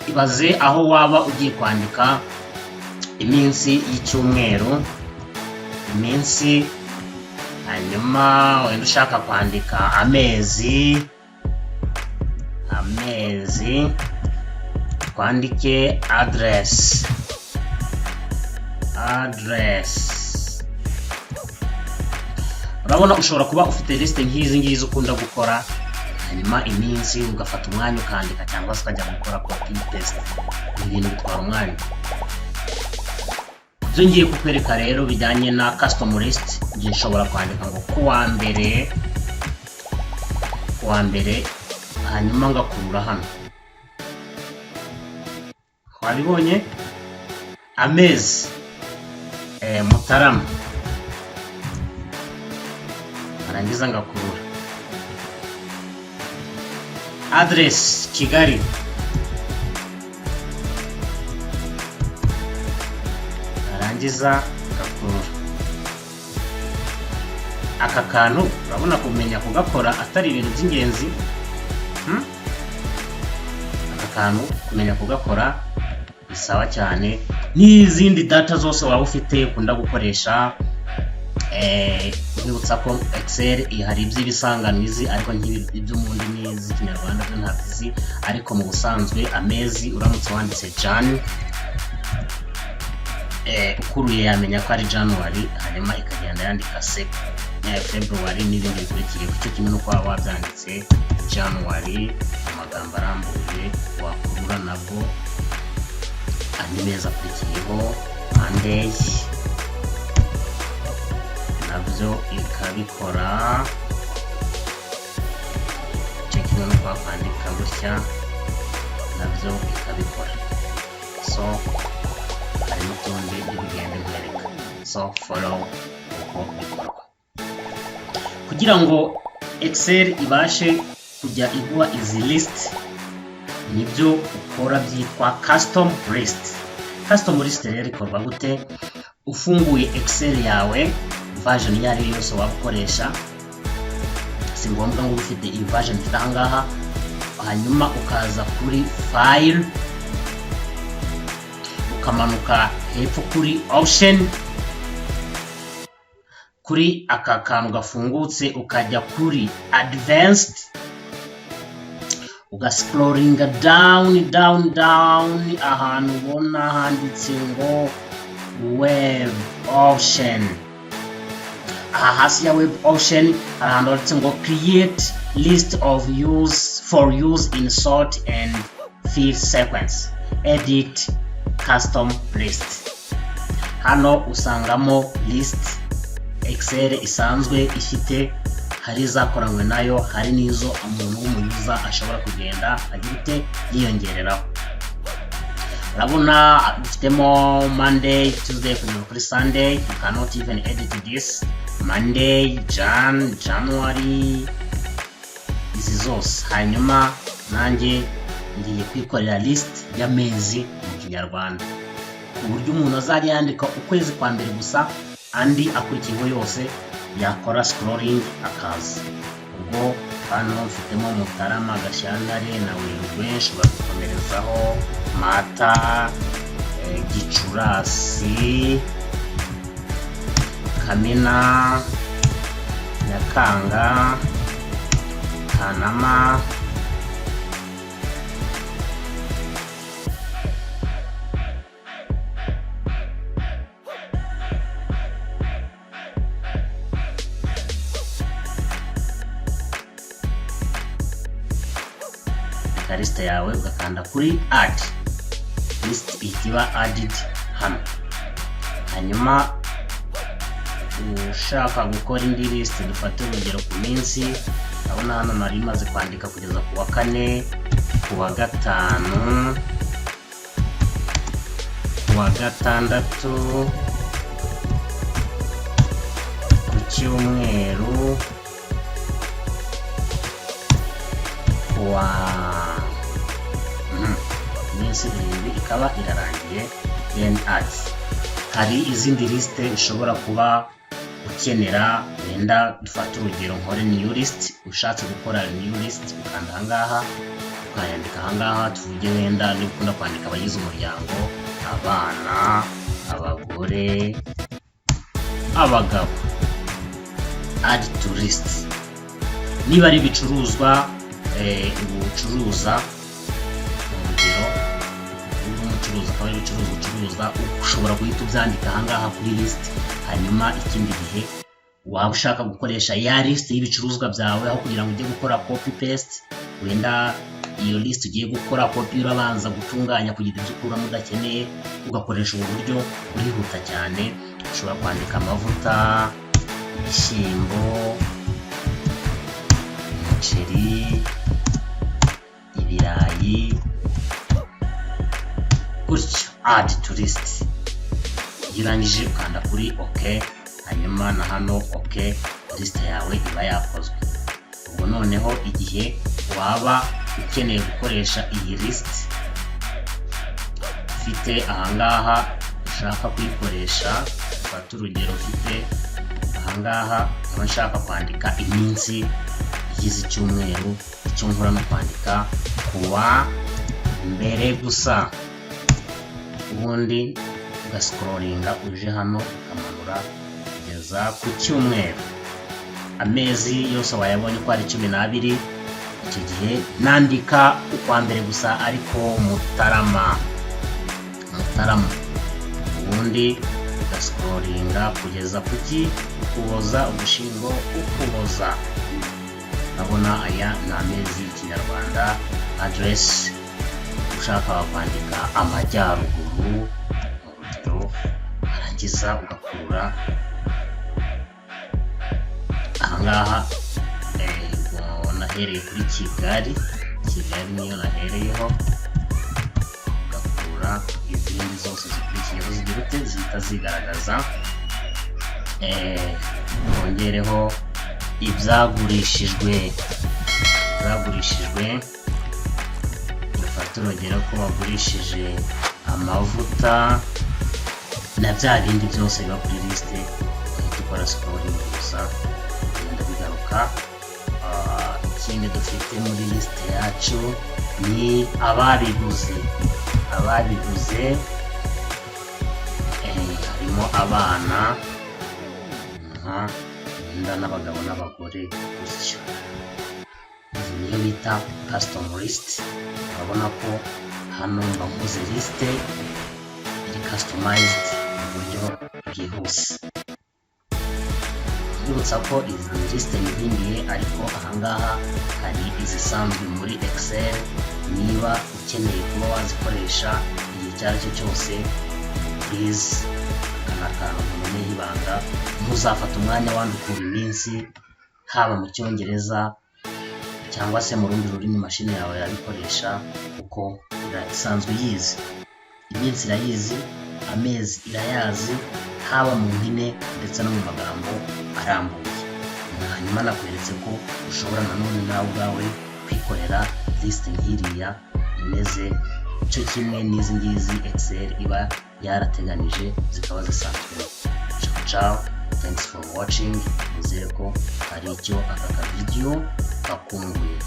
ibaze aho waba ugiye kwandika iminsi y'icyumweru, iminsi, hanyuma wenda ushaka kwandika amezi, twandike address. Urabona ushobora kuba ufite liste nk'izi ngizi ukunda gukora, hanyuma iminsi ugafata umwanya ukandika, cyangwa se ukajya gukora copy paste. Ibintu bitwara umwanya. Ibyo ngiye kukwereka rero bijyanye na custom list, ngiye nshobora kwandika ngo kuwa mbere, hanyuma ngakurura hano. Wabibonye? Amezi Mutarama, arangiza ngakurura. Address Kigali, arangiza ngakurura. Aka kantu urabona kumenya kugakora atari ibintu by'ingenzi. Aka kantu kumenya kugakora bisawa cyane. N'izindi data zose waba ufite ukunda gukoresha, nibutsa ko Excel hari iby'ibisanganizi ariko nk'ibyo mu ndimi z'Ikinyarwanda byo ntabizi, ariko mu busanzwe amezi uramutse wanditse Jan, ukuruye yamenya ko ari January, hanyuma ikagenda yandika February n'ibindi bikurikira. Icyo kimwe nuko waba wabyanditse January amagambo arambuye, wakurura nabwo andi mezi akurikiyeho Monday, nabyo ikabikora. Icyo kimwe nuko wakwandika gutya, nabyo ikabikora. So hari n'utundi bigenda nkwereka. So follow uko bikorwa. Kugira ngo Excel ibashe kujya iguha izi list, nibyo ukora byitwa custom list. Custom list rero ikorwa gute? Ufunguye Excel yawe, version iyo ari yose waba ukoresha, si ngombwa ngo ufite iyi version mfite aha ngaha, hanyuma ukaza kuri file, ukamanuka hepfo kuri option, kuri aka kantu gafungutse ukajya kuri advanced, ugascrollinga down ahantu ubona handitse ngo web option. Aha hasi ya web option hari ahantu handitse ngo create list of for use in sort and fill sequence, edit custom list. Hano usangamo list Excel isanzwe ifite, hari izakoranywe nayo, hari n'izo umuntu w'umuyuza ashobora kugenda agite yiyongereraho. Urabona dufitemo Monday, Tuesday kugeza kuri Sunday. You cannot even edit this. Monday, January, izi zose. Hanyuma nanjye ngiye kwikorera list y'amezi mu Kinyarwanda, ku buryo umuntu azajya yandika ukwezi kwa mbere gusa, andi akurikiyeho yose yakora scrolling akaza. Ubwo hano mfitemo Mutarama, Gashyantare na Werurwe, nshobora gukomerezaho Mata, Gicurasi, Kamena, Nyakanga, Kanama, list yawe ugakanda kuri add. List ikiba added hano. Hanyuma ushaka gukora indi list, dufate urugero ku minsi. Urabona hano nari maze kwandika kugeza ku wa 4, ku wa 5, ku wa 6, ku Cyumweru, ku wa minsi 7 ikaba irarangiye. Then add. Hari izindi liste ushobora kuba ukenera, wenda dufata urugero nkore new list. Ushatse gukora new list ukanda ahangaha ukayandika ahangaha. Tuvuge wenda niba ukunda kwandika abagize umuryango, abana, abagore, abagabo, add to list. Niba ari ibicuruzwa ucuruza, urugero umucuruzi akaba ari ibicuruzwa ucuruza, ushobora guhita ubyandika ahangaha kuri list. Hanyuma ikindi gihe waba ushaka gukoresha ya list y'ibicuruzwa byawe, aho kugira ngo ujye gukora copy paste, wenda iyo list ugiye gukora copy urabanza gutunganya kugira ibyo ukuramo udakeneye, ugakoresha ubu buryo urihuta cyane. Ushobora kwandika amavuta, ibishyimbo, umuceri, ibirayi, gutyo add to list. Iyo urangije ukanda kuri OK, hanyuma na hano OK, list yawe iba yakozwe. Ubwo noneho igihe waba ukeneye gukoresha iyi list ufite ahangaha ushaka kuyikoresha, fata urugero ufite ahangaha nkaba nshaka kwandika iminsi igize icyumweru, icyo nkora no kwandika kuwa mbere gusa, ubundi ugascrollinga uje hano ukamanura kugeza ku cyumweru. Amezi yose wayabonye ko ari 12, icyo gihe nandika ukwa mbere gusa, ariko Mutarama, ubundi ugascrollinga kugeza ku Ukuboza, Ugushyingo, Ukuboza. Urabona aya ni amezi y'Ikinyarwanda. Address ushaka kwandika Amajyaruguru, urugero, warangiza ugakurura ahangaha. Nahereye kuri Kigali niyo nahereyeho, ugakura izindi zose zikurikiyeho zigira ute zihita zigaragaza. Wongereho ibyagurishijwe, ufata urugero ko bagurishije amavuta na bya bindi byose biba kuri liste, uhita ukora scrolling gusa bigenda bigaruka. Ikindi dufite muri liste yacu ni ababiguze. Harimo abana n'abagabo n'abagore, gutyo. Iyi niyo bita custom list. Urabona ko hano mbakoze liste iri customized mu buryo bwihuse. Nibutsa ko izi liste nihindiye, ariko ahangaha hari izisanzwe muri Excel. Niba ukeneye kuba wazikoresha igihe icyo ari cyo cyose, please akantu ntumenye ibanga, ntuzafata umwanya wandukura iminsi, haba mu Cyongereza cyangwa se mu rundi rurimi mashini yawe yabikoresha, kuko isanzwe yizi. Iminsi irayizi, amezi irayazi, haba mu mpine ndetse no mu magambo arambuye. Hanyuma nakweretse ko ushobora nanone nawe ubwawe kwikorera list nk'iriya imeze cyo kimwe n'izi ngizi Excel iba yarateganije, zikaba zisanzwe. Ciao, thanks for watching. Nizere ko hari icyo aka video kakunguye.